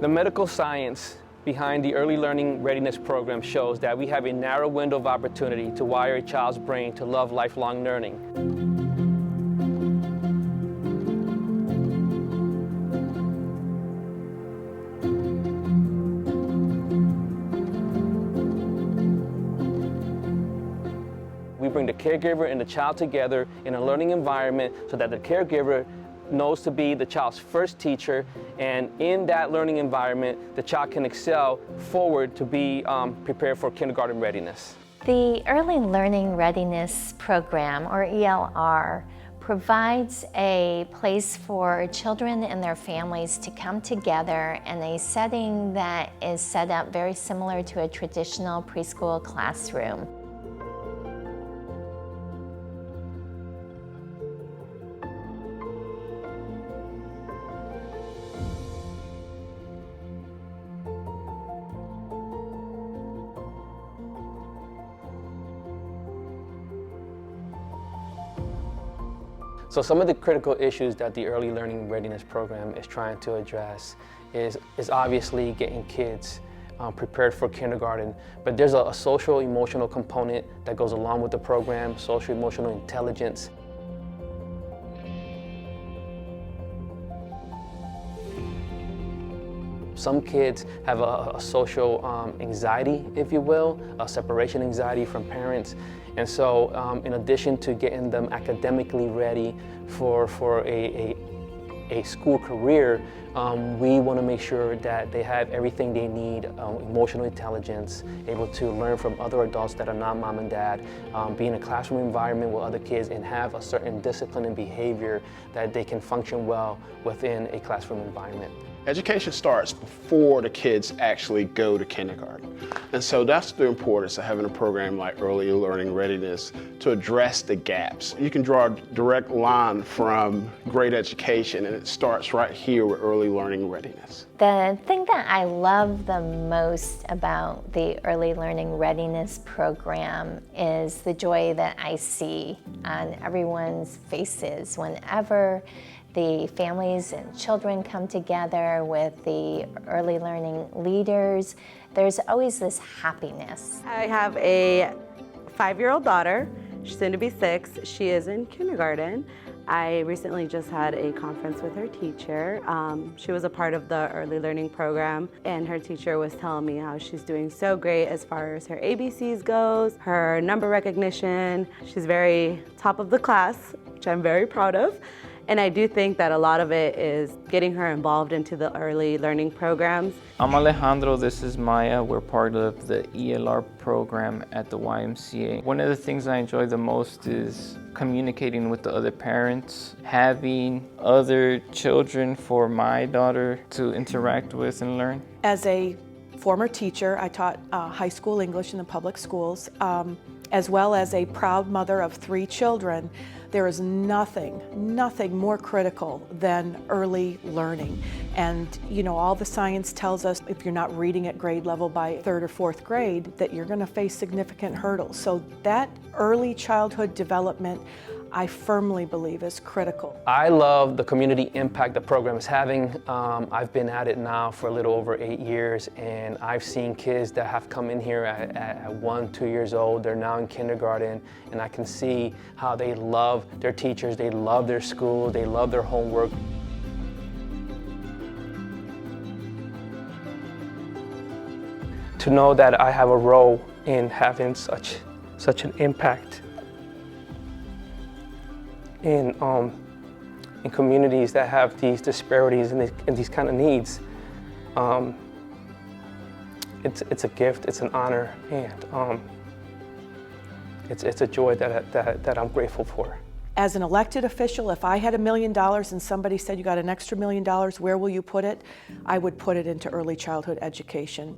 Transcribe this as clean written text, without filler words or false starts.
The medical science behind the Early Learning Readiness program shows that we have a narrow window of opportunity to wire a child's brain to love lifelong learning. We bring the caregiver and the child together in a learning environment so that the caregiver knows to be the child's first teacher, and in that learning environment, the child can excel forward to be prepared for kindergarten readiness. The Early Learning Readiness program, or ELR, provides a place for children and their families to come together in a setting that is set up very similar to a traditional preschool classroom. So some of the critical issues that the Early Learning Readiness program is trying to address is obviously getting kids prepared for kindergarten, but there's a social emotional component that goes along with the program, social emotional intelligence. Some kids have a social anxiety, if you will, a separation anxiety from parents. And so in addition to getting them academically ready for a school career, we want to make sure that they have everything they need, emotional intelligence, able to learn from other adults that are not mom and dad, be in a classroom environment with other kids, and have a certain discipline and behavior that they can function well within a classroom environment. Education starts before the kids actually go to kindergarten. And so that's the importance of having a program like Early Learning Readiness to address the gaps. You can draw a direct line from great education, and it starts right here with Early Learning Readiness. The thing that I love the most about the Early Learning Readiness program is the joy that I see on everyone's faces whenever the families and children come together with the early learning leaders. There's always this happiness. I have a 5-year-old daughter. She's soon to be 6. She is in kindergarten. I recently just had a conference with her teacher. She was a part of the early learning program, and her teacher was telling me how she's doing so great as far as her ABCs goes, her number recognition. She's very top of the class, which I'm very proud of. And I do think that a lot of it is getting her involved into the early learning programs. I'm Alejandro, this is Maya. We're part of the ELR program at the YMCA. One of the things I enjoy the most is communicating with the other parents, having other children for my daughter to interact with and learn. As a former teacher, I taught high school English in the public schools, as well as a proud mother of 3 children. There is nothing more critical than early learning. And you know, all the science tells us if you're not reading at grade level by 3rd or 4th grade, that you're going to face significant hurdles. So that early childhood development, I firmly believe, is critical. I love the community impact the program is having. I've been at it now for a little over 8 years, and I've seen kids that have come in here at 1, 2 years old. They're now in kindergarten, and I can see how they love their teachers, they love their school, they love their homework. To know that I have a role in having such an impact in communities that have these disparities and these kind of needs, it's a gift, it's an honor, and it's a joy that I'm grateful for. As an elected official, if I had $1 million and somebody said you got an extra $1 million, where will you put it? I would put it into early childhood education.